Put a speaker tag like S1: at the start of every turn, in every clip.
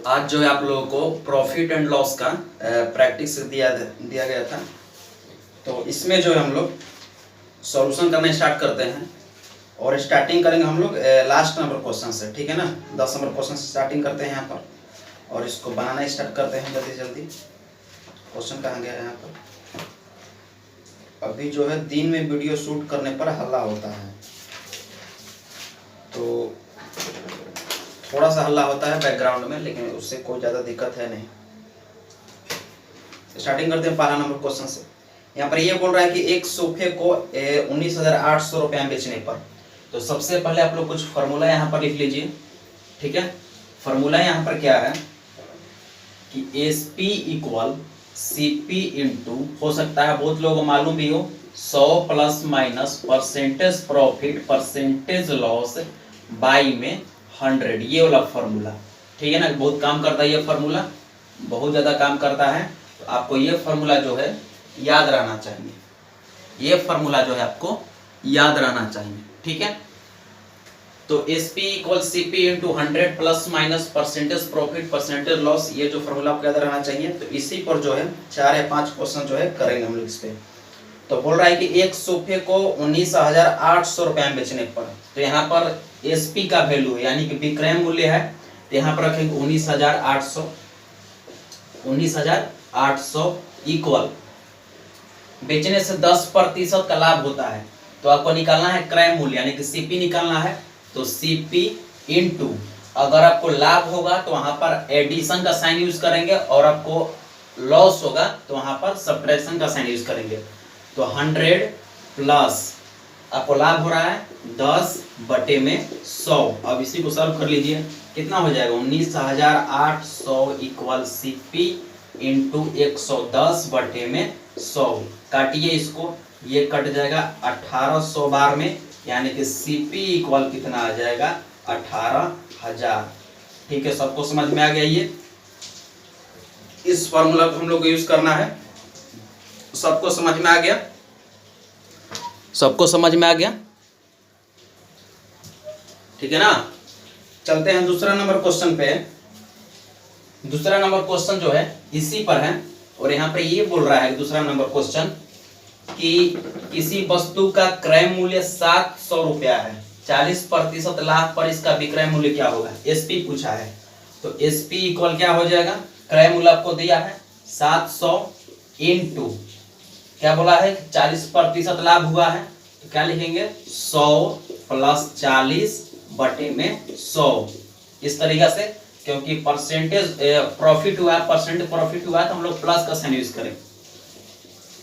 S1: तो आज जो है आप लोगों को प्रॉफिट एंड लॉस का प्रैक्टिस दिया गया था। तो इसमें जो है हम लोग सॉल्यूशन करना स्टार्ट करते हैं और स्टार्टिंग करेंगे हम लोग लास्ट नंबर क्वेश्चन से, ठीक है ना। 10 नंबर क्वेश्चन से स्टार्टिंग करते हैं यहाँ पर और इसको बनाना स्टार्ट करते हैं जल्दी जल्दी। क्वेश्चन कहाँ गया है यहाँ पर। अभी जो है दिन में वीडियो शूट करने पर हल्ला होता है, तो थोड़ा सा हल्ला होता है बैकग्राउंड में, लेकिन उससे कोई ज़्यादा दिक्कत है नहीं। स्टार्टिंग करते हैं पहला नंबर क्वेश्चन से। यहाँ पर ये बोल रहा है कि एक सोफे को 19,800 रुपये में बेचने पर। तो सबसे पहले आप लोग कुछ फार्मूला यहाँ पर लिख लीजिए, ठीक है। फार्मूला यहाँ पर क्या है कि SP इक्वल CP इंटू, हो सकता है बहुत लोगों को मालूम भी हो, 100 plus minus percentage profit percentage loss by में 100, ये वाला फार्मूला, ठीक है ना। बहुत काम करता है ये फार्मूला, बहुत ज़्यादा काम करता है। तो आपको ये फार्मूला जो है याद रहना चाहिए, ये फार्मूला जो है आपको याद रहना चाहिए, ठीक है। तो SP equal CP into 100 plus minus percentage profit percentage loss, ये जो फार्मूला आपको याद रहना चाहिए। तो इसी पर जो है 4 या 5 क्वेश्चन जो है करेंगे हम लोग इस पे। तो बोल रहा है कि एक सोफे को 19,800 रुपये में बेचने पर, तो यहाँ पर SP का वैल्यू है यानी कि विक्रय मूल्य है, तो यहाँ पर रखेंगे 19,800 इक्वल बेचने से 10% का लाभ होता है। तो आपको निकालना है क्रय मूल्य यानी कि CP निकालना है। तो CP इंटू, अगर आपको लाभ होगा तो वहां पर एडिशन का साइन यूज करेंगे और आपको लॉस होगा तो वहां पर सब्ट्रैक्शन का साइन यूज करेंगे। तो 100 प्लस आपको लाभ हो रहा है 10/100। अब इसी को सॉल्व कर लीजिए, कितना हो जाएगा 19,800 इक्वल CP इंटू 110/100। काटिए इसको, ये कट जाएगा 1800 बार में, यानी कि CP इक्वल कितना आ जाएगा 18,000। ठीक है, सबको समझ में आ गया। ये इस फॉर्मूला को हम लोग को यूज करना है। सबको समझ में आ गया, सबको समझ में आ गया, ठीक है ना। चलते हैं दूसरा नंबर क्वेश्चन पे। दूसरा नंबर क्वेश्चन जो है इसी पर है और यहाँ पे ये बोल रहा है दूसरा नंबर क्वेश्चन कि किसी वस्तु का क्रय मूल्य 700 रुपया है, 40% लाभ पर इसका विक्रय मूल्य क्या होगा, SP पूछा है। तो SP इक्वल क्या हो जाएगा, क्रय मूल्य आपको दिया है 700 इंटू क्या बोला है 40% लाभ हुआ है, तो क्या लिखेंगे 100 प्लस 40/100। इस तरीका से, क्योंकि परसेंटेज प्रॉफिट हुआ है, परसेंट प्रॉफिट हुआ है तो हम लोग प्लस का साइन यूज करें।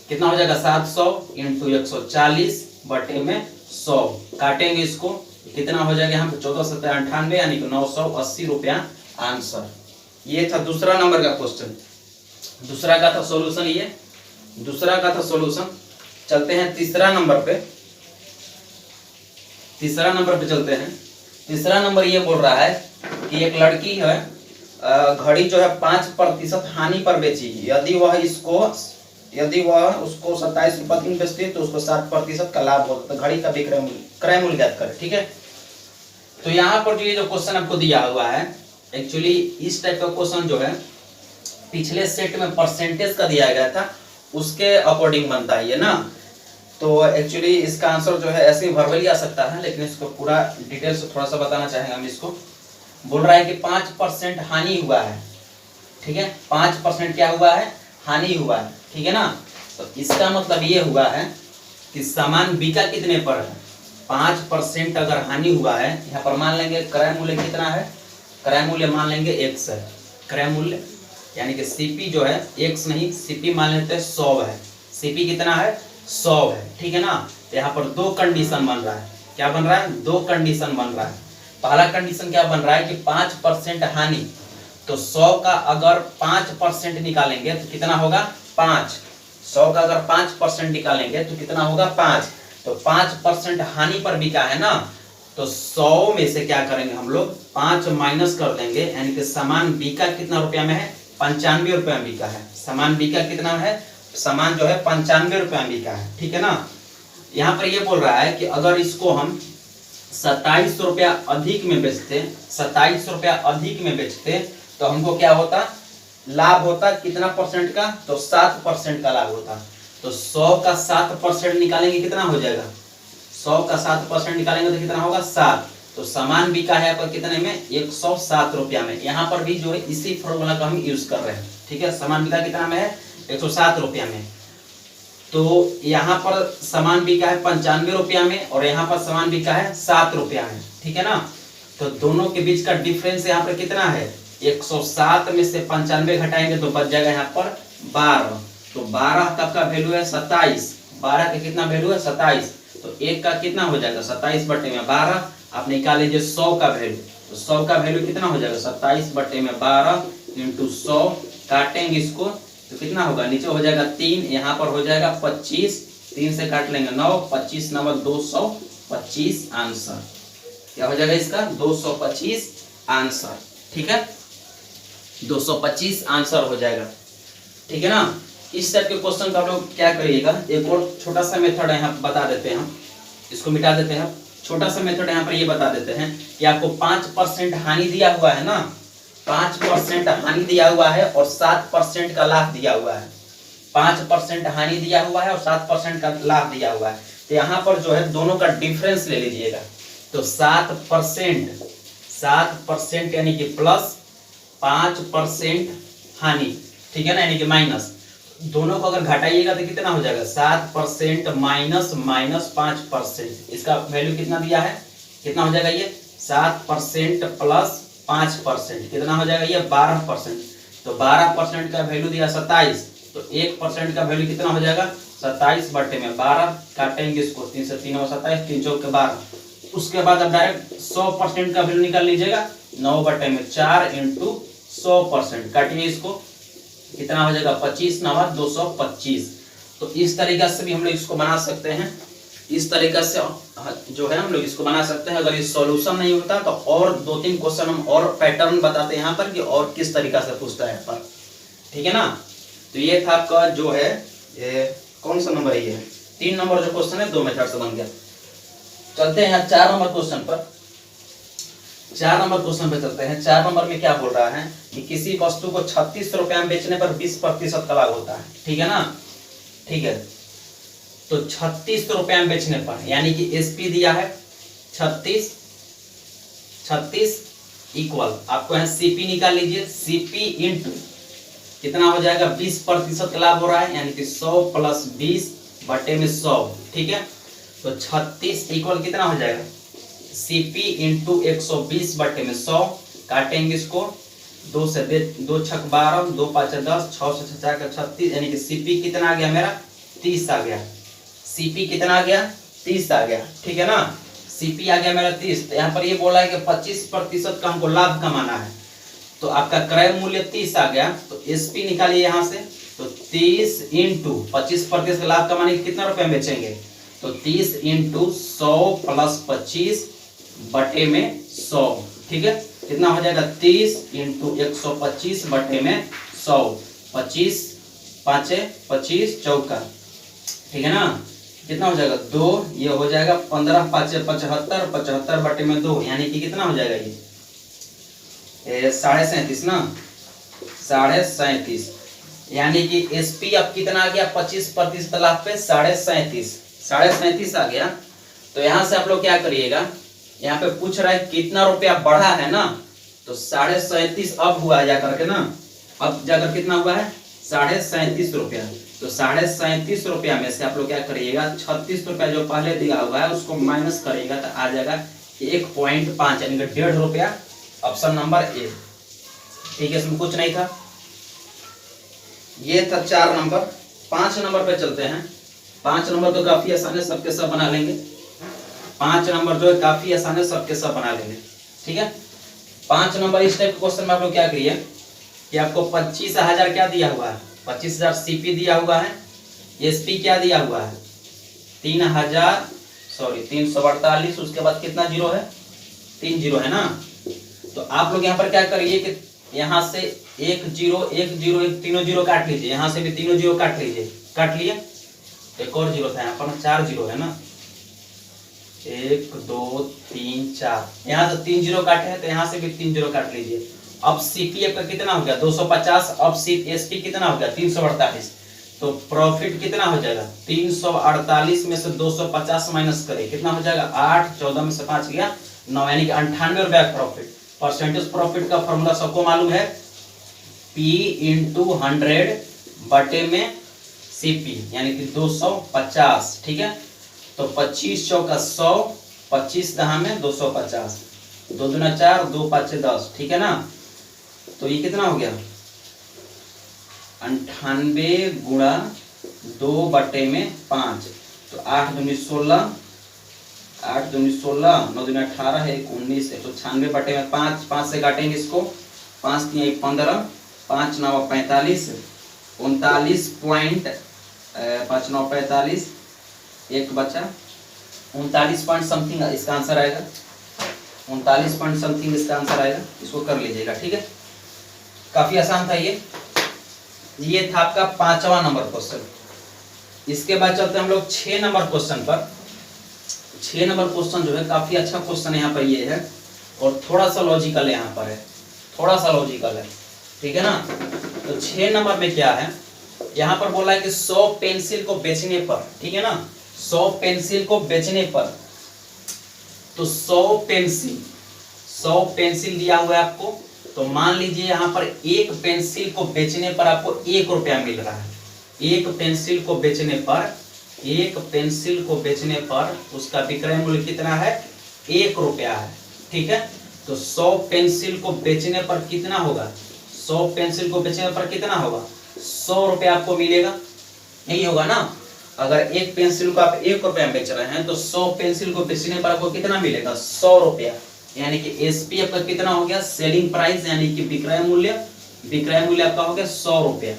S1: कितना हो जाएगा 700 इंटू 140/100। काटेंगे इसको, कितना हो जाएगा यहाँ पे 14,798 यानी कि 980 रुपया आंसर। ये था दूसरा नंबर का क्वेश्चन। दूसरा का था सॉल्यूशन, ये दूसरा का था सॉल्यूशन। चलते हैं तीसरा नंबर पे। तीसरा नंबर पे चलते हैं। तीसरा नंबर ये बोल रहा है कि एक लड़की है, घड़ी जो है 5% हानि पर बेची। यदि वह उसको 27 रुपये में बेचती है तो उसको 7% का लाभ होता है। तो घड़ी का क्रय मूल्य ज्ञात करें, ठीक है। तो यहाँ पर जो ये जो क्वेश्चन आपको दिया हुआ है, एक्चुअली इस टाइप का क्वेश्चन जो है पिछले सेट में परसेंटेज का दिया गया था, उसके अकॉर्डिंग बनता है ये ना। तो एक्चुअली इसका आंसर जो है ऐसे ही वर्बली आ सकता है, लेकिन इसको पूरा डिटेल से थोड़ा सा बताना चाहेंगे हम इसको। बोल रहा है कि 5% हानि हुआ है, ठीक है। 5% क्या हुआ है, हानि हुआ है, ठीक है ना। तो इसका मतलब ये हुआ है कि सामान बिका कितने पर है, 5% अगर हानि हुआ है। यहाँ पर मान लेंगे क्रय मूल्य कितना है, क्रय मूल्य मान लेंगे X है। क्रय मूल्य यानी कि CP जो है X नहीं, CP मान लेते हैं 100 है। CP कितना है 100 है, ठीक है ना। तो यहाँ पर 2 कंडीशन बन रहा है। क्या बन रहा है, 2 कंडीशन बन रहा है। पहला कंडीशन क्या बन रहा है कि 5% हानि, तो 100 का अगर 5% निकालेंगे तो कितना होगा 5। 100 का अगर 5% निकालेंगे तो कितना होगा 5। तो 5% हानि पर बिका है ना, तो 100 में से क्या करेंगे हम लोग 5 माइनस कर देंगे, यानी कि सामान बिका कितना रुपया में है, 95 रुपया में बिका है। सामान बिका कितना है, सामान जो है 95 रुपया में बिका है, ठीक है ना। यहाँ पर ये बोल रहा है कि अगर इसको हम 27 रुपया अधिक में बेचते, 27 रुपया अधिक में बेचते तो हमको क्या होता, लाभ होता कितना परसेंट का, तो 7% का लाभ होता। तो 100 का 7% निकालेंगे कितना हो जाएगा, 100 का 7% निकालेंगे तो कितना होगा 7। तो सामान बिका है पर कितने में, 107 रुपया में। यहाँ पर भी जो है इसी फॉर्मूला का हम यूज कर रहे हैं, ठीक है। सामान बिका कितना में है, 107 रुपया में। तो यहाँ पर सामान बिका है 95 रुपया में और यहाँ पर सामान बिका है 7 रुपया में, ठीक है ना। तो दोनों के बीच का डिफरेंस यहाँ पर कितना है, 107 में से 95 घटाएंगे तो बच जाएगा यहाँ पर 12। तो 12 कब का वैल्यू है 27, 12 का कितना वैल्यू है 27। तो एक का कितना हो जाएगा 27/12। आप निकाल लीजिए 100 का वैल्यू, तो 100 का वैल्यू कितना हो जाएगा 27/12 इंटू 100। काटेंगे इसको तो कितना होगा, नीचे हो जाएगा 3, यहाँ पर हो जाएगा 25, 3 से काट लेंगे 9, 25 9 225 आंसर। क्या हो जाएगा इसका 225 आंसर, ठीक है। 225 आंसर हो जाएगा, ठीक है ना। इस टाइप के क्वेश्चन का आप लोग क्या करिएगा, एक और छोटा सा मेथड यहाँ बता देते हैं, इसको मिटा देते हैं। छोटा सा मेथड यहाँ पर ये बता देते हैं कि आपको 5% हानि दिया हुआ है ना, 5% हानि दिया हुआ है और 7% का लाभ दिया हुआ है। 5% हानि दिया हुआ है और 7% का लाभ दिया हुआ है। तो यहाँ पर जो है दोनों का डिफरेंस ले लीजिएगा। तो 7% यानी कि प्लस 5% हानि, ठीक है ना, यानी कि माइनस। दोनों को अगर घटाइएगा तो कितना हो जाएगा 7% माइनस 5%। इसका वैल्यू कितना दिया है, कितना हो जाएगा ये 7% प्लस 5%, कितना हो जाएगा ये 12%। तो 12% का वैल्यू दिया 27, तो 1% का वैल्यू कितना हो जाएगा 27/12। काटेंगे इसको, 3 से 3 और 27, 3 चौक के 12। उसके बाद अब डायरेक्ट 100% का वैल्यू निकाल लीजिएगा, 9/4 इंटू 100%। काटिए इसको, कितना हो जाएगा 25 9 225। तो इस तरीका से भी हम लोग इसको बना सकते हैं, इस तरीका से जो है हम लोग इसको बना सकते हैं। अगर ये सॉल्यूशन नहीं होता तो और 2-3 क्वेश्चन हम और पैटर्न बताते हैं यहाँ पर कि और किस तरीका से पूछता है पर, ठीक है ना। तो ये था आपका जो है ये कौन सा नंबर है, ये 3 नंबर जो क्वेश्चन है 2 मेथड से बन गया। चलते हैं 4 नंबर क्वेश्चन पर। 4 नंबर क्वेश्चन पे चलते हैं। 4 नंबर में क्या बोल रहा है कि किसी वस्तु को 36 रुपया में बेचने पर 20% का लाभ होता है, ठीक है ना। ठीक है, तो 36 रुपया में बेचने पर, यानी कि एसपी दिया है 36 इक्वल, आपको यहाँ सीपी निकाल लीजिए। सीपी इंटू कितना हो जाएगा 20% का लाभ हो रहा है, यानी कि 100 प्लस 20/100, ठीक है। तो 36 इक्वल कितना हो जाएगा सीपी इंटू 120/100। काटेंगे इसको, 2 से 2 छक 12, 2 5 10, 6 से 6 36, यानी कि सीपी कितना आ गया मेरा 30 आ गया। सीपी कितना आ गया 30 आ गया, ठीक है ना। सीपी आ गया मेरा 30। तो यहाँ पर ये बोला है कि 25% का हमको लाभ कमाना है, तो आपका क्रय मूल्य 30 आ गया। तो एसपी निकालिए यहाँ से, तो 30 इंटू 25% का लाभ कमाने के कितना रुपए में बेचेंगे, तो 30 इंटू 100 प्लस 25/100, ठीक है। कितना हो जाएगा 30 इंटू 125/100, 25 5 25 चौका, ठीक है ना। कितना हो जाएगा 2, ये हो जाएगा 15 5 75, 75/2, यानी कि कितना हो जाएगा ये 37.5 ना, 37.5, यानी कि एसपी अब कितना आ गया 25% लाभ पे 37.5 आ गया। तो यहाँ से आप लोग क्या करिएगा, यहाँ पे पूछ रहा है कितना रुपया बढ़ा है ना, तो 37.5 अब हुआ जाकर के ना, अब जाकर कितना हुआ है 37.5 रुपया। तो 37.5 रुपया में से आप लोग क्या करिएगा 36 रुपया जो पहले दिया हुआ है उसको माइनस करिएगा, तो आ जाएगा 1.5, यानी कि 1.5 रुपया। ऑप्शन नंबर ए, ठीक है, इसमें कुछ नहीं था। ये था 4 नंबर। 5 नंबर पे चलते हैं। 5 नंबर तो काफी आसान है, सबके सब बना लेंगे। 5 नंबर जो है काफी आसान है, सबके सब बना लेंगे, ठीक है। 5 नंबर इस टाइप के क्वेश्चन में आप लोग क्या करिए कि आपको 25,000 क्या दिया हुआ है, 25,000 सीपी दिया हुआ है, एसपी क्या दिया हुआ है 348, उसके बाद कितना जीरो है 3 जीरो है ना। तो आप लोग यहाँ पर क्या करिए कि यहाँ से 1 0 1 0 1 तीनों जीरो काट लीजिए, यहाँ से भी तीनों जीरो काट लीजिए। काट लिए, एक और जीरो था यहाँ पर 4 जीरो है ना, 1 2 3 4, यहाँ से 3 जीरो काटे हैं तो यहाँ से भी 3 जीरो काट लीजिए। अब सीपी आपका कितना हो गया 250, अब एसपी कितना हो गया 348, तो प्रॉफिट कितना हो जाएगा 348 में से 250 माइनस करें कितना हो जाएगा 8, 14 में से 5 गया 9, यानी कि 98 रुपया प्रॉफिट। परसेंटेज प्रॉफिट का फॉर्मूला सबको मालूम है, P इंटू 100 बटे में सीपी यानी कि 250, ठीक है। तो 25 चौका 100, 25 दहा में 250, 2 दूना 4, 2 5 10, ठीक है ना। तो ये कितना हो गया 98 गुणा 2 बटे में 5, तो 8 दूनी 16, 8 दूनी 16, 9 दूनी 18 है 19, 196 बटे में 5, 5 से काटेंगे इसको, 5 3 15, 5 9 45, 39 पॉइंट 5 9 45, एक बचा 39 पॉइंट समथिंग इसका आंसर आएगा, 39 पॉइंट समथिंग इसका आंसर आएगा, इसको कर लीजिएगा, ठीक है। काफी आसान था ये था आपका 5वां नंबर क्वेश्चन। इसके बाद चलते हैं हम लोग 6 नंबर क्वेश्चन पर। 6 नंबर क्वेश्चन जो है काफी अच्छा क्वेश्चन यहाँ पर ये है, और थोड़ा सा लॉजिकल यहाँ पर है, थोड़ा सा लॉजिकल है, ठीक है ना। तो 6 नंबर में क्या है, यहाँ पर बोला है कि 100 पेंसिल को बेचने पर, ठीक है ना, 100 पेंसिल को बेचने पर, तो 100 पेंसिल दिया हुआ है आपको। तो मान लीजिए यहाँ पर एक पेंसिल को बेचने पर आपको 1 रुपया मिल रहा है, एक पेंसिल को बेचने पर उसका विक्रय मूल्य कितना है 1 रुपया है, ठीक है। तो 100 पेंसिल को बेचने पर कितना होगा, 100 पेंसिल को बेचने पर कितना होगा 100 रुपया आपको मिलेगा, यही होगा ना। अगर एक पेंसिल को आप 1 रुपया में बेच रहे हैं तो 100 पेंसिल को बेचने पर आपको कितना मिलेगा 100 रुपया, यानी कि एसपी आपका कितना हो गया सेलिंग प्राइस, यानी कि विक्रय मूल्य आपका हो गया 100 रुपया,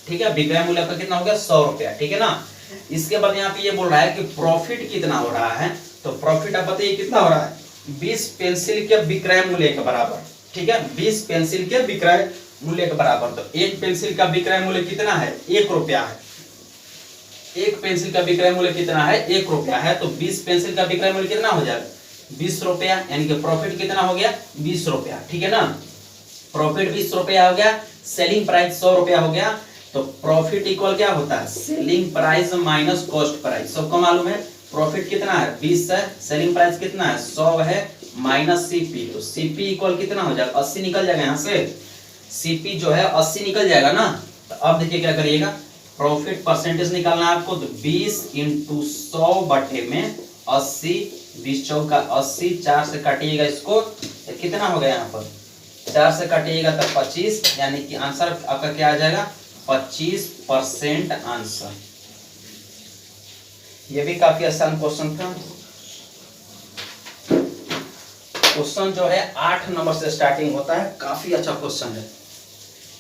S1: ठीक है। विक्रय मूल्य आपका कितना हो गया 100 रुपया, ठीक है ना। इसके बाद यहाँ पे ये बोल रहा है कि प्रॉफिट कितना हो रहा है, तो प्रॉफिट आप बताइए कितना हो रहा है 20 पेंसिल के विक्रय मूल्य के बराबर, ठीक है, 20 पेंसिल के विक्रय मूल्य के बराबर। तो एक पेंसिल का विक्रय मूल्य कितना है 1 रुपया है, एक पेंसिल का विक्रय मूल्य कितना है 1 रुपया है, तो 20 पेंसिल का विक्रय मूल्य कितना हो जाएगा 20 रुपया, यानी कि प्रॉफिट कितना हो गया 20 रुपया, ठीक है ना। प्रॉफिट 20 रुपया हो गया, सेलिंग प्राइस 100 रुपया हो गया। तो प्रॉफिट इक्वल क्या होता है selling price minus cost price, सबको मालूम है। प्रॉफिट कितना है 20 है, सेलिंग प्राइस कितना है 100 है, माइनस सीपी, तो सीपी इक्वल कितना हो जाएगा 80 निकल जाएगा, यहाँ से सीपी जो है 80 निकल जाएगा ना। तो अब देखिए क्या करिएगा, प्रॉफिट परसेंटेज निकालना है आपको, तो 20 इंटू 100 बटे में 80, 20 चौका 80, 4 से काटिएगा इसको, तो कितना हो गया यहाँ पर 4 से काटिएगा तो 25, यानी कि आंसर आपका क्या आ जाएगा 25% आंसर। ये भी काफी आसान क्वेश्चन था। क्वेश्चन जो है 8 नंबर से स्टार्टिंग होता है, काफी अच्छा क्वेश्चन है।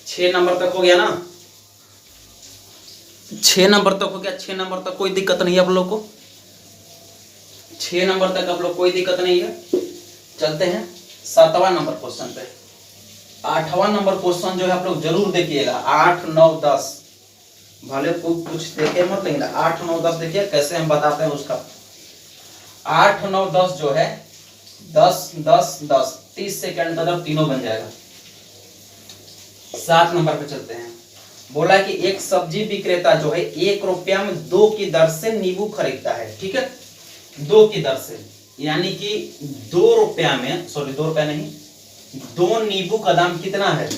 S1: 6 नंबर तक हो गया ना, 6 नंबर तक हो गया, 6 नंबर तक कोई दिक्कत नहीं है आप लोग को, 6 नंबर तक आप लोग कोई दिक्कत नहीं है। चलते हैं 7वां नंबर क्वेश्चन पे। 8वां नंबर क्वेश्चन जो है आप लोग जरूर देखिएगा, 8 9 10 भले कुछ देखे मत, लेकिन 8 9 10 देखिए कैसे हम बताते हैं उसका। 8 9 10 जो है 10 10 10 30 सेकंड का तीनों बन जाएगा। 7 नंबर पे चलते हैं। बोला कि एक सब्जी विक्रेता जो है 1 रुपया में 2 की दर से नींबू खरीदता है, ठीक है, 2 की दर से, यानी कि 2 रुपया में, सॉरी 2 रुपया नहीं, 2 नींबू का दाम कितना है,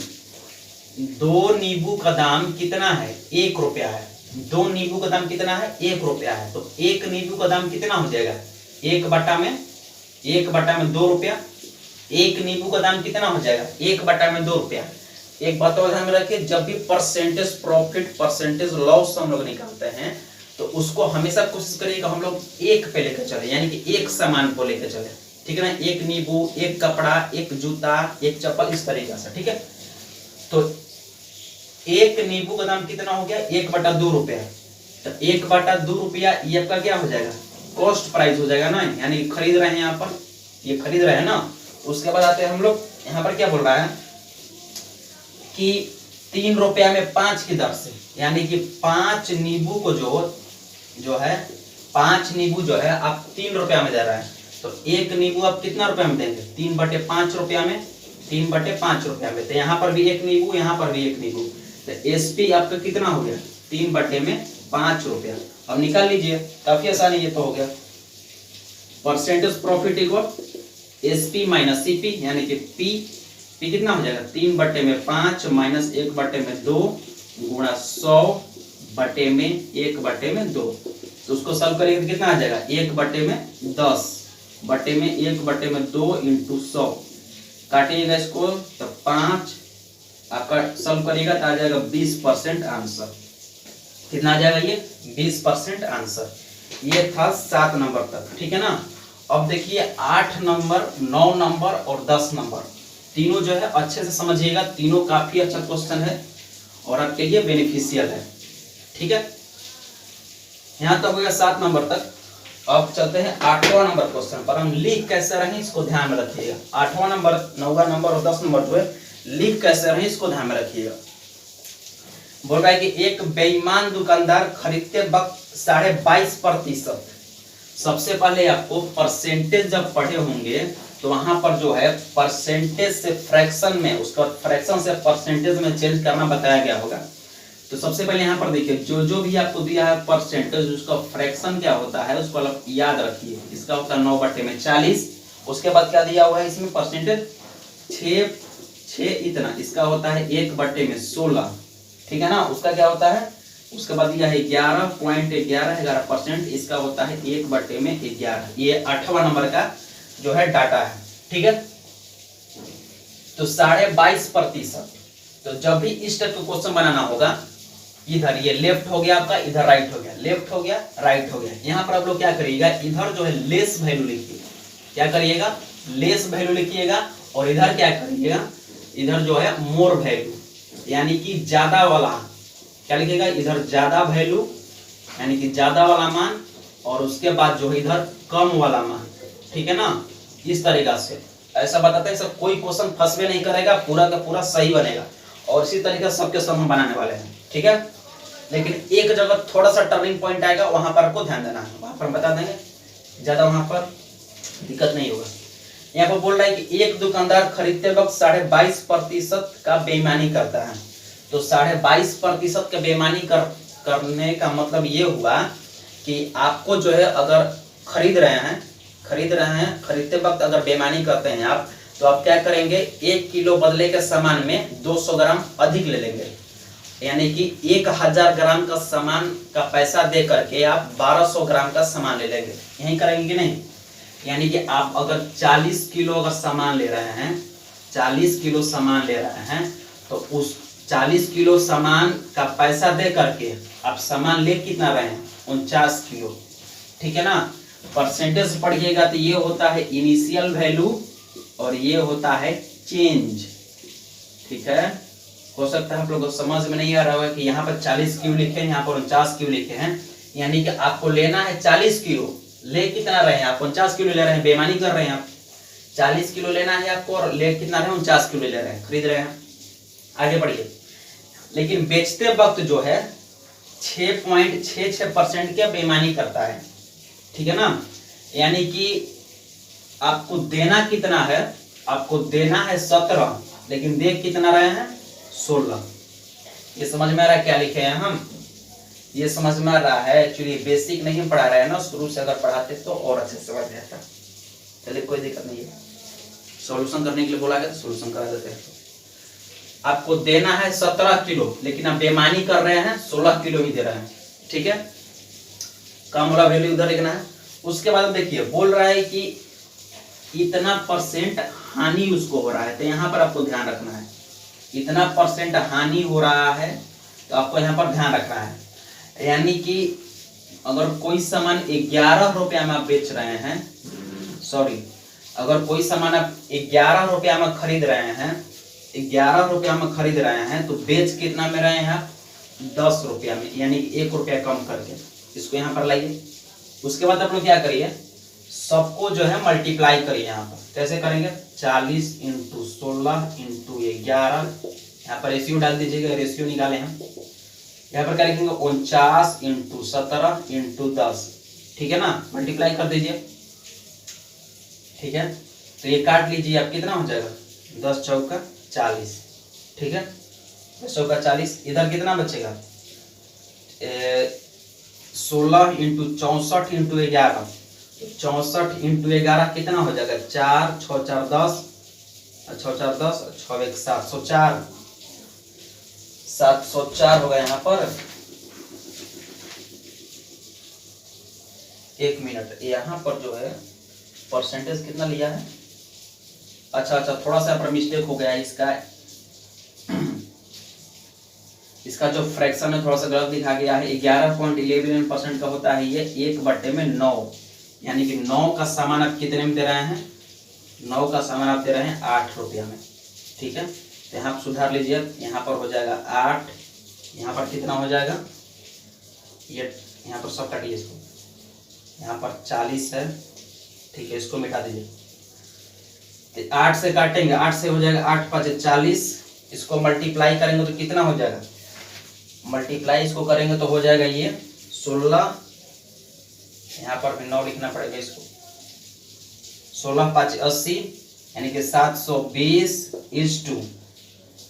S1: 2 नींबू का दाम कितना है 1 रुपया है, 2 नींबू का दाम कितना है 1 रुपया है। तो 1 नींबू का दाम कितना हो जाएगा 1 बटा में 2 रुपया, 1 नींबू का दाम कितना हो जाएगा 1 बटा में 2 रुपया। एक बात और ध्यान में रखिए, जब भी परसेंटेज प्रॉफिट परसेंटेज लॉस हम लोग निकालते हैं तो उसको हमेशा कोशिश करिएगा हम लोग 1 पे लेकर चले, यानी कि एक सामान को लेकर चले, ठीक है ना। 1 नींबू, 1 कपड़ा, 1 जूता, 1 चप्पल, इस तरीके से, ठीक है। तो 1 नींबू का दाम कितना हो गया 1 बटा 2 रुपया, तो 1 बटा 2 रुपया ये आपका क्या हो जाएगा कॉस्ट प्राइस हो जाएगा ना, यानी खरीद रहे हैं यहाँ पर, ये खरीद रहे हैं ना। उसके बाद आते हैं हम लोग, यहाँ पर क्या बोल रहा है कि 3 रुपया में 5 की दर से, यानी कि 5 नींबू को जो है 5 नींबू जो है आप 3 रुपया में दे रहा है, तो 1 नींबू आप कितना रुपया में देंगे 3 बटे 5 रुपया में, 3/5 रुपया में। तो यहाँ पर भी 1 नींबू, यहाँ पर भी 1 नींबू, तो एसपी आपका कितना हो गया 3/5 रुपया। अब निकाल लीजिए, काफी आसानी ये तो हो गया। Percentage profit equal SP minus CP, यानी कि पी कितना हो जाएगा 3/5 माइनस 1/2 गुणा 100/1/2। तो उसको सॉल्व करेंगे तो कितना आ जाएगा 1/10/1/2 इंटू 100। काटिएगा इसको तो 5 आपका सॉल्व करिएगा तो आ जाएगा 20% आंसर। कितना आ जाएगा ये 20% आंसर। ये था 7 नंबर तक, ठीक है ना। अब देखिए 8 नंबर, 9 नंबर और 10 नंबर तीनों जो है अच्छे से समझिएगा, तीनों काफी अच्छा क्वेश्चन है और आपके लिए बेनिफिशियल है, ठीक है। यहाँ तक हो गया 7 नंबर तक। अब चलते हैं 8वां नंबर क्वेश्चन पर। हम लिख कैसे रहे इसको ध्यान में रखिएगा। 8वां नंबर, 9वां नंबर और 10 नंबर जो है लिख कैसे रहे इसको ध्यान में रखिएगा। बोल रहा है कि एक बेईमान दुकानदार खरीदते वक्त 22.5%। सबसे पहले आपको परसेंटेज जब पढ़े होंगे तो वहां पर जो है परसेंटेज से फ्रैक्शन में, उसका फ्रैक्शन से परसेंटेज में चेंज करना बताया गया होगा। तो सबसे पहले यहाँ पर देखिए जो भी आपको दिया है परसेंटेज, उसका फ्रैक्शन क्या होता है उसको आप याद रखिए। इसका होता है 9/40। उसके बाद क्या दिया हुआ है इसमें परसेंटेज 6 इतना, इसका होता है 1/16, ठीक है ना। उसका क्या होता है, उसके बाद दिया है 11.11%, इसका होता है 1/11। ये 8वां नंबर का जो है डाटा है, ठीक है। तो 22.5%। तो जब भी इस टाइप का क्वेश्चन बनाना होगा, इधर ये लेफ्ट हो गया आपका, इधर राइट हो गया, लेफ्ट हो गया, राइट हो गया। यहाँ पर आप लोग क्या करिएगा, इधर जो है लेस वैल्यू लिखिए। क्या करिएगा, लेस वैल्यू लिखिएगा। और इधर क्या करिएगा, इधर जो है मोर वैल्यू, यानी कि ज्यादा वाला क्या लिखिएगा, इधर ज्यादा वैल्यू यानी कि ज्यादा वाला मान, और उसके बाद जो है इधर कम वाला मान, ठीक है ना। इस तरीका से ऐसा बताते हैं, सब कोई क्वेश्चन फंसवे नहीं करेगा, पूरा का पूरा सही बनेगा। और इसी तरीके से सबके सब हम बनाने वाले हैं, ठीक है। लेकिन एक जगह थोड़ा सा टर्निंग पॉइंट आएगा, वहां पर आपको ध्यान देना है, वहां पर हम बता देंगे, ज्यादा वहां पर दिक्कत नहीं होगा। यहाँ पर बोल रहा है कि एक दुकानदार खरीदते वक्त 22.5% का बेईमानी करता है। तो 22.5% का बेईमानी करने का मतलब ये हुआ कि आपको जो है अगर खरीदते वक्त अगर बेईमानी करते हैं आप, तो आप क्या करेंगे, 1 किलो बदले के सामान में 200 ग्राम अधिक ले लेंगे। यानी कि 1000 ग्राम का सामान का पैसा दे करके आप 1200 ग्राम का सामान ले लेंगे। यही करेंगे कि नहीं। यानी कि आप अगर 40 किलो अगर सामान ले रहे हैं, 40 किलो सामान ले रहे हैं, तो उस 40 किलो सामान का पैसा दे करके आप सामान ले कितना रहे हैं, 49 किलो, ठीक है ना। परसेंटेज पढ़िएगा तो ये होता है इनिशियल वैल्यू और ये होता है चेंज, ठीक है। हो सकता है आप लोगों को समझ में नहीं आ रहा होगा कि यहाँ पर 40 क्यों लिखे हैं, यहाँ पर 49 क्यों लिखे हैं। यानी कि आपको लेना है 40 किलो, ले कितना रहे हैं आप, 49 किलो ले रहे हैं, बेईमानी कर रहे हैं आप। 40 किलो लेना है आपको और ले कितना रहे हैं, 49 किलो ले रहे हैं, खरीद रहे हैं। आगे बढ़िए। लेकिन बेचते वक्त जो है 6.66% की बेईमानी करता है, ठीक है ना। यानी कि आपको देना कितना है, आपको देना है 17, लेकिन दे कितना रहे हैं 16। ये समझ में आ रहा है क्या लिखे हैं हम, ये समझ में आ रहा है। एक्चुअली बेसिक नहीं पढ़ा रहे हैं ना, शुरू से अगर पढ़ाते तो और अच्छे से समझ जाता। चलिए कोई दिक्कत नहीं है, सॉल्यूशन करने के लिए बोला गया तो सॉल्यूशन करा देते हैं। आपको देना है 17 किलो, लेकिन आप बेईमानी कर रहे हैं 16 किलो ही दे रहे हैं, ठीक है। कम वाला वैल्यू उधर लिखना है। उसके बाद देखिए बोल रहा है कि इतना परसेंट हानि उसको हो रहा है, तो यहाँ पर आपको ध्यान रखना है। इतना परसेंट हानि हो रहा है तो आपको यहाँ पर ध्यान रखना है। यानी कि अगर कोई सामान 11 रुपया में आप बेच रहे हैं, सॉरी, अगर कोई सामान आप 11 रुपया में खरीद रहे हैं, 11 रुपया में खरीद रहे हैं, तो बेच कितना में रहे हैं आप, 10 रुपया में, यानी 1 रुपया कम करके। इसको यहाँ पर लाइए। उसके बाद आप लोग क्या करिए, सबको जो है मल्टीप्लाई करिए। यहाँ पर कैसे करेंगे, 40 × 16 × 11, यहाँ पर रेशियो डाल दीजिएगा, रेशियो निकाले हम। यहाँ पर क्या लिखेंगे, 49 × 17 × 10, ठीक है ना। मल्टीप्लाई कर दीजिए, ठीक है। तो ये काट लीजिए, आप कितना हो जाएगा 10 चौका 40, ठीक है, 10 चौका 40। इधर कितना बचेगा, 16 इंटू 64 इंटू 11, 64 इंटू 11 कितना हो जाएगा, 4 6 4 10, 6 4 10, 6 1 704, 704 होगा यहाँ पर। एक मिनट, यहाँ पर जो है परसेंटेज कितना लिया है, अच्छा थोड़ा सा यहाँ पर मिस्टेक हो गया है। इसका जो फ्रैक्शन है थोड़ा सा गलत लिखा गया है। 11.11% का होता है ये 1/9, यानी कि 9 का सामान आप कितने में दे रहे हैं, 9 का सामान आप दे रहे हैं 8 रुपया में, ठीक है। तो यहाँ सुधार लीजिए, यहाँ पर हो जाएगा 8, यहाँ पर कितना हो जाएगा, ये यहाँ पर सब काटिए इसको, यहाँ पर 40 है, ठीक है, इसको मिटा दीजिए। तो 8 से काटेंगे, 8 से हो जाएगा 8 5 40, इसको मल्टीप्लाई करेंगे तो कितना हो जाएगा, मल्टीप्लाई इसको करेंगे तो हो जाएगा ये 16, यहाँ पर भी 9 लिखना पड़ेगा इसको, 16 5 80, यानी कि 720 इज टू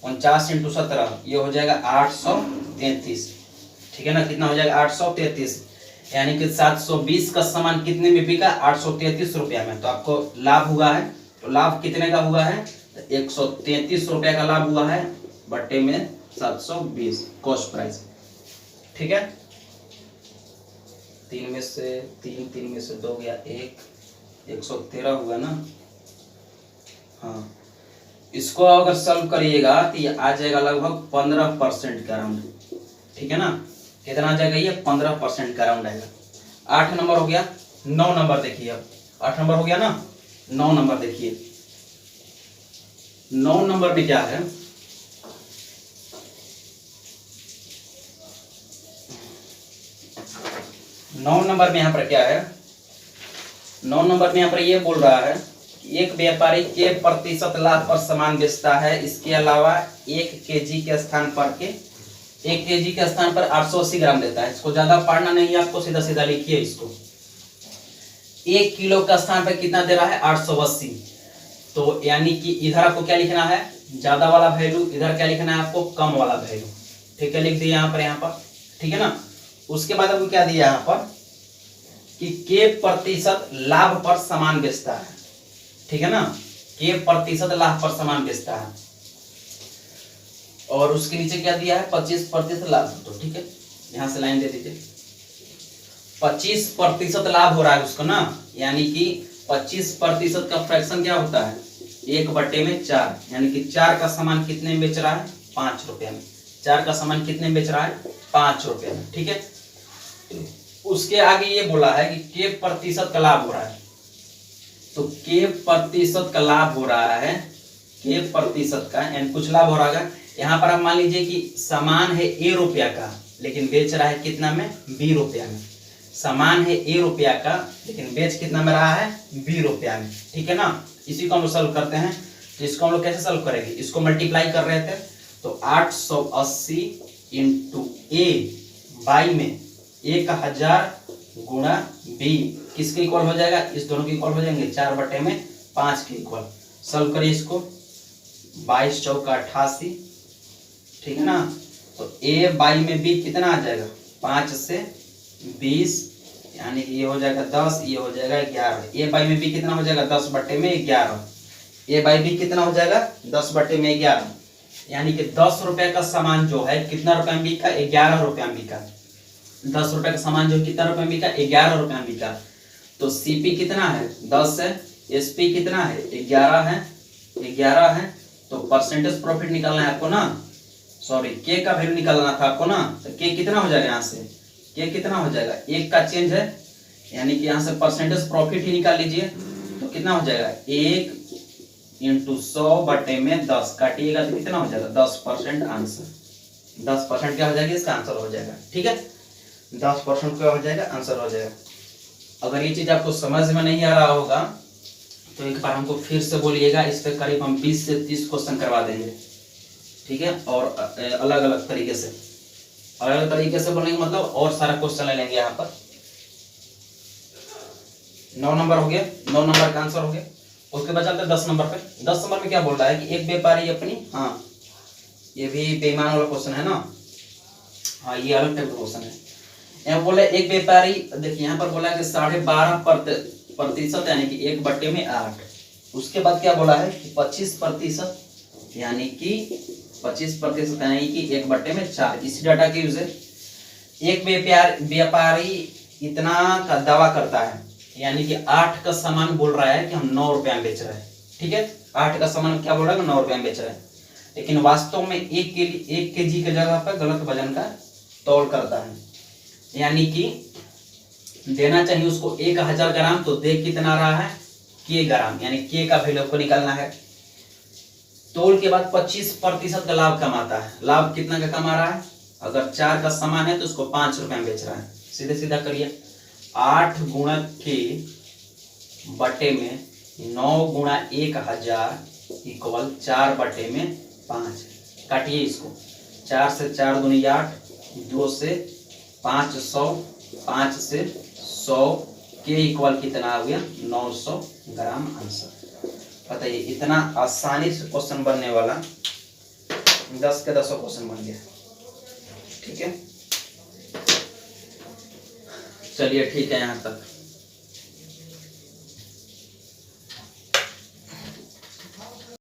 S1: 49 इंटू 17, ये हो जाएगा 833, ठीक है ना। कितना हो जाएगा 833, यानी कि 720 का सामान कितने में बिका, 833 रुपया में। तो आपको लाभ हुआ है, तो लाभ कितने का हुआ है, 133 रुपया का लाभ हुआ है, बट्टे में 720 कॉस्ट प्राइस, ठीक है। 3 में से 2 गया 1, 113 हुआ ना। हाँ, इसको अगर सॉल्व करिएगा तो ये आ जाएगा लगभग 15% का राउंड, ठीक है ना। कितना आ जाएगा ये, 15% का राउंड आएगा। 8 नंबर हो गया। 9 नंबर देखिए, अब 8 नंबर हो गया ना, 9 नंबर देखिए। 9 नंबर में क्या है, 9 नंबर में यहाँ पर क्या है, 9 नंबर में यहाँ पर ये बोल रहा है कि एक व्यापारी के प्रतिशत लाभ पर सामान बेचता है, इसके अलावा 1 केजी के स्थान पर 880 ग्राम देता है। इसको ज्यादा पढ़ना नहीं है आपको, सीधा सीधा लिखिए इसको। 1 किलो का स्थान पर कितना दे रहा है, 880। तो यानी कि इधर आपको क्या लिखना है, ज्यादा वाला वैल्यू, इधर क्या लिखना है आपको, कम वाला वैल्यू, ठीक है, लिख दिया यहाँ पर, ठीक है ना। उसके बाद आपको क्या दिया यहाँ पर कि के प्रतिशत लाभ पर सामान बेचता है, ठीक है ना, के प्रतिशत लाभ पर सामान बेचता है। और उसके नीचे क्या दिया है, 25% लाभ, तो ठीक है, यहां से लाइन दे दीजिए। 25% लाभ हो रहा है उसको ना, यानी कि 25% का फ्रैक्शन क्या होता है, 1/4, यानी कि 4 का सामान कितने में बेच रहा है, 5 रुपया में। 4 का सामान कितने में बेच रहा है, 5 रुपया में, ठीक है। उसके आगे ये बोला है कि के प्रतिशत का लाभ हो रहा है, तो के प्रतिशत का लाभ हो रहा है, के प्रतिशत का, यानी कुछ लाभ हो रहा है। यहाँ पर आप मान लीजिए कि सामान है ए रुपया का, लेकिन बेच रहा है कितना में, 20 रुपया में। सामान है ए रुपया का, लेकिन बेच कितना में रहा है, 20 रुपया में, ठीक है ना। इसी को हम लोग सॉल्व करते हैं। तो इसको हम लोग कैसे सॉल्व करेंगे, इसको मल्टीप्लाई कर रहे थे, तो 880 इंटू ए बाई में 1000 गुणा बी किसके इक्वल हो जाएगा, इस दोनों के इक्वल हो जाएंगे, 4/5 के इक्वल। सॉल्व करिए इसको, 22 चौका 88, ठीक है ना। तो ए बाई में बी कितना आ जाएगा, 5 से 20, यानी कि ये हो जाएगा 10, ये हो जाएगा 11। ए बाई में बी कितना हो जाएगा, 10/11। ए बाई बी कितना हो जाएगा, 10/11, यानी कि 10 रुपए का सामान जो है कितना रुपए में बिका, 11 रुपया में बिका। 10 रुपए का सामान जो कितना रुपए में बिका, 11 रुपया में बिका। तो सीपी कितना है, 10 है, एसपी कितना है, 11 है, 11 है। तो परसेंटेज प्रॉफिट निकालना है आपको ना, सॉरी के का वैल्यू निकालना था आपको ना। तो के कितना हो जाएगा, यहाँ से के कितना हो जाएगा, 1 का चेंज है, यानी कि यहाँ से परसेंटेज प्रॉफिट ही निकाल लीजिए। तो कितना हो जाएगा, 1 इंटू 100/10 काटिएगा तो कितना हो जाएगा, 10% आंसर। 10% क्या हो जाएगा, इसका आंसर हो जाएगा, ठीक है। 10% क्या हो जाएगा, आंसर हो जाएगा। अगर ये चीज आपको समझ में नहीं आ रहा होगा तो एक बार हमको फिर से बोलिएगा, इस पे करीब हम 20 से 30 क्वेश्चन करवा देंगे, ठीक है। और अलग अलग तरीके से बोलेंगे, मतलब और सारा क्वेश्चन ले लेंगे यहाँ पर। 9 नंबर हो गया, 9 नंबर का आंसर हो गया। उसके बाद चलते 10 नंबर पे। 10 नंबर में क्या बोल रहा है कि एक व्यापारी अपनी, हाँ ये भी बेईमान वाला क्वेश्चन है ना, हाँ ये अलग टाइप का क्वेश्चन है। यहाँ बोला एक व्यापारी, देखिए यहाँ पर बोला है कि 12.5% यानी कि 1/8। उसके बाद क्या बोला है कि 25% यानी कि 25% यानी कि 1/4। इसी डाटा के यूज है। एक व्यापारी इतना का दावा करता है, यानी कि 8 का सामान बोल रहा है कि हम 9 रुपया में बेच रहे हैं, ठीक है। 8 का सामान क्या बोल रहा है, 9 रुपया में बेच रहे हैं, लेकिन वास्तव में 1 kg के जगह पर गलत वजन का तौल करता है, यानी कि देना चाहिए उसको 1000 ग्राम, तो दे कितना रहा है, के ग्राम, यानी के का वैल्यू को निकालना है। तोल के बाद 25% का लाभ कमाता है। लाभ कितना का कमा रहा है, अगर 4 का सामान है तो उसको 5 रुपए में बेच रहा है। सीधे सीधा करिए, 8 गुणा के बटे में 9 गुणा 1000 इक्वल 4/5। काटिए इसको, 4 से 4 दूनी 8, 2 से 500, 5 से 100, के इक्वल कितना आ गया, 900 ग्राम आंसर। बताइए, इतना आसानी से क्वेश्चन बनने वाला 10 के 10 क्वेश्चन बन गया, ठीक है। चलिए ठीक है यहाँ तक।